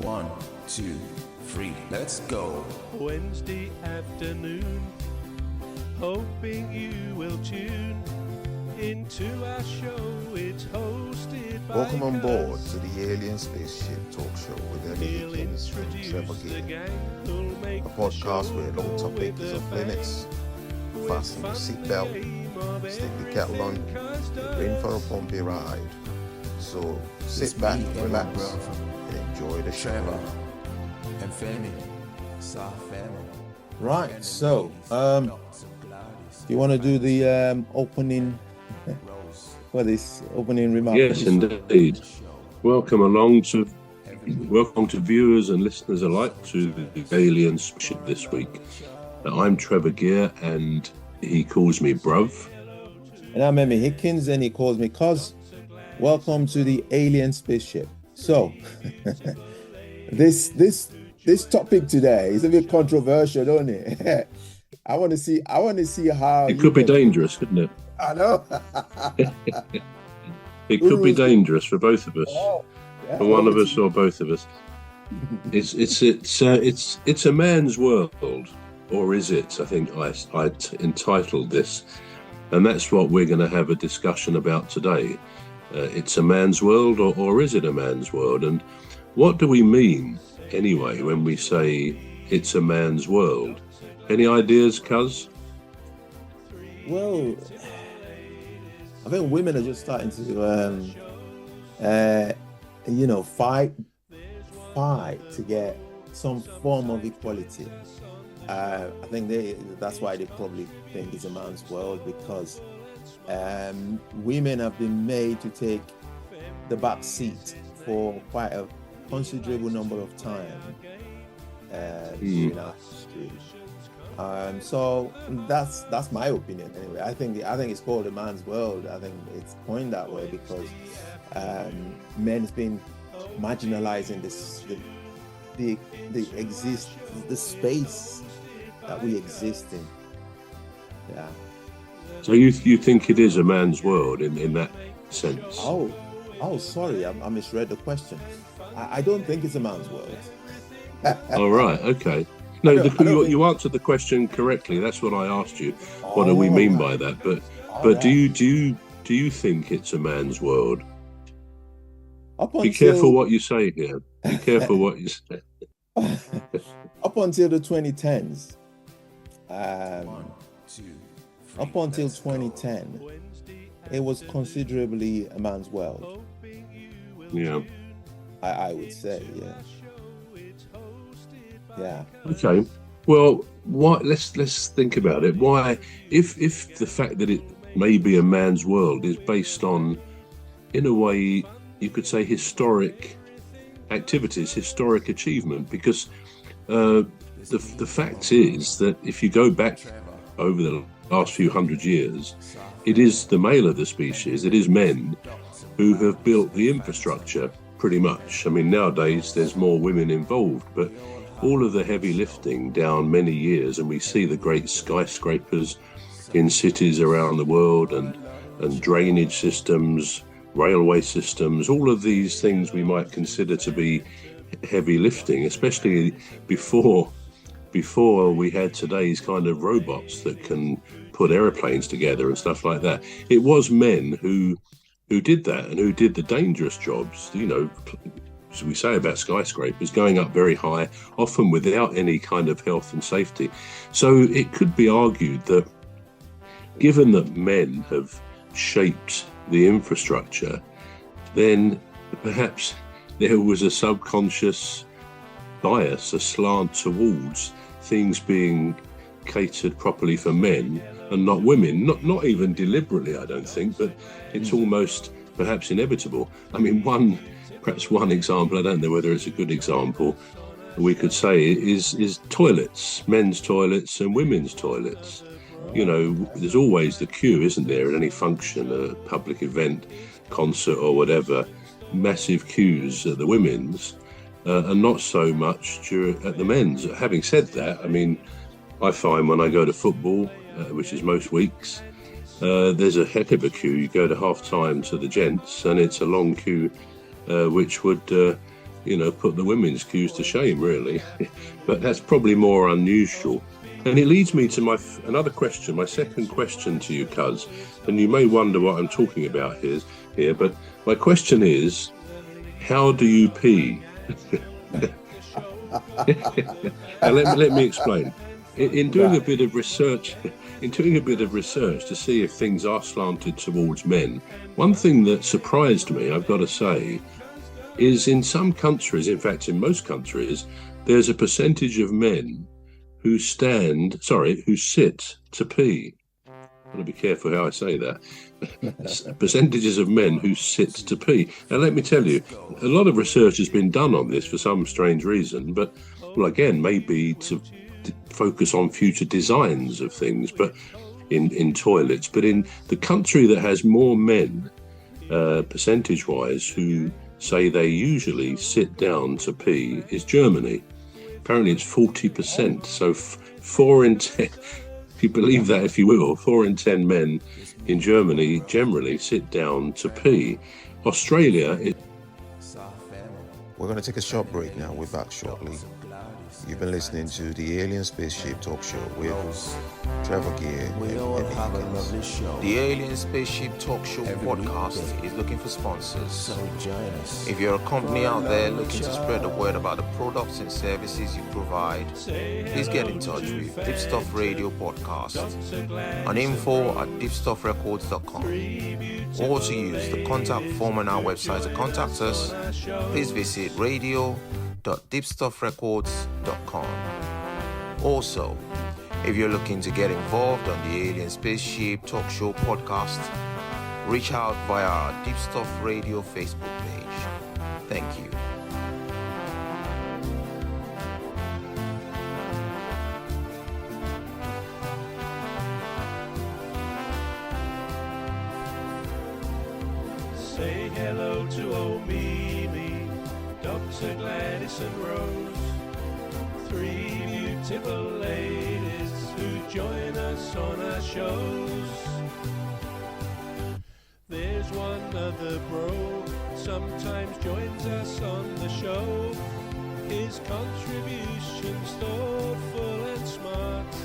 1, 2, 3, let's go. Wednesday afternoon, hoping you will tune into our show. It's hosted by Welcome on board to the Alien Spaceship Talkshow with Emmy Hikins and Trevor Gear, a podcast where long topic is off limits. Fasten your seatbelt, stick the kettle on, you're in for a bumpy ride. So sit back, relax, and enjoy the show. Trevor and Femi, soft family. Right, so do you want to do the opening? Well, this opening remark. Yes, indeed. Welcome to viewers and listeners alike to the Alien Spaceship this week. I'm Trevor Gear, and he calls me Bruv. And I'm Emmy Hikins, and he calls me Cos. Welcome to the Alien Spaceship. So, this topic today is a bit controversial, don't it? I want to see how it could be dangerous, couldn't it? I know. It could be dangerous for both of us, for one of us or both of us. It's a man's world, or is it? I think I entitled this, and that's what we're going to have a discussion about today. It's a man's world, or is it a man's world? And what do we mean anyway when we say it's a man's world? Any ideas, Cuz? Well, I think women are just starting to, fight to get some form of equality. I think that's why they probably think it's a man's world, because women have been made to take the back seat for quite a considerable number of time in our history. So that's my opinion anyway. I think it's called a man's world. I think it's coined that way because men's been marginalizing the space that we exist in. Yeah. So you think it is a man's world in that sense? Oh, sorry, I misread the question. I don't think it's a man's world. All right, okay. No, you answered the question correctly. That's what I asked you. What do we mean by that? But do you think it's a man's world? Be careful what you say here. Be careful what you say. Up until the 2010s, up until 2010, it was considerably a man's world. Yeah. I would say, yeah. Yeah. Okay. Well, why? Let's think about it. Why, if the fact that it may be a man's world is based on, in a way, you could say historic activities, historic achievement, because the fact is that if you go back over the last few hundred years, it is the male of the species, it is men who have built the infrastructure pretty much. I mean, nowadays there's more women involved, but all of the heavy lifting down many years, and we see the great skyscrapers in cities around the world and drainage systems, railway systems, all of these things we might consider to be heavy lifting, especially before we had today's kind of robots that can put airplanes together and stuff like that. It was men who did that and who did the dangerous jobs, as we say about skyscrapers, going up very high, often without any kind of health and safety. So it could be argued that given that men have shaped the infrastructure, then perhaps there was a subconscious bias, a slant towards things being catered properly for men and not women, not even deliberately, I don't think, but it's almost perhaps inevitable. I mean, perhaps one example, I don't know whether it's a good example, we could say is toilets, men's toilets and women's toilets. There's always the queue, isn't there, at any function, a public event, concert or whatever, massive queues at the women's and not so much at the men's. Having said that, I mean, I find when I go to football, which is most weeks, there's a heck of a queue. You go to half time to the gents and it's a long queue which would put the women's cues to shame, really. But that's probably more unusual. And it leads me to another question, my second question to you, Cuz. And you may wonder what I'm talking about here, but my question is, how do you pee? And let me explain. In doing a bit of research, to see if things are slanted towards men, one thing that surprised me, I've got to say, is in some countries, in fact in most countries, there's a percentage of men who sit to pee. I've got to be careful how I say that. Percentages of men who sit to pee. And let me tell you, a lot of research has been done on this for some strange reason, but, well, again, maybe to focus on future designs of things, but in toilets. But in the country that has more men, percentage-wise, who say they usually sit down to pee is Germany. Apparently it's 40%. So 4 in 10, if you believe that, if you will, 4 in 10 men in Germany generally sit down to pee. Australia is... We're going to take a short break now. We're back shortly. You've been listening to the Alien Spaceship Talk Show with Trevor Gear and Emmy Hikins. The Alien Spaceship Talk Show podcast is looking for sponsors. If you're a company out there looking to spread the word about the products and services you provide, please get in touch with Deepstuff Radio Podcast on info@deepstuffrecords.com, or to use the contact form on our website to contact us. Please visit radio.deepstuffrecords.com. Also, if you're looking to get involved on the Alien Spaceship Talk Show podcast, reach out via our Deepstuff Radio Facebook page. Thank you. Say hello to old Mimi, Dr. Gladys and Rose, 3 beautiful ladies who join us on our shows. There's one other bro, sometimes joins us on the show. His contribution's thoughtful and smart.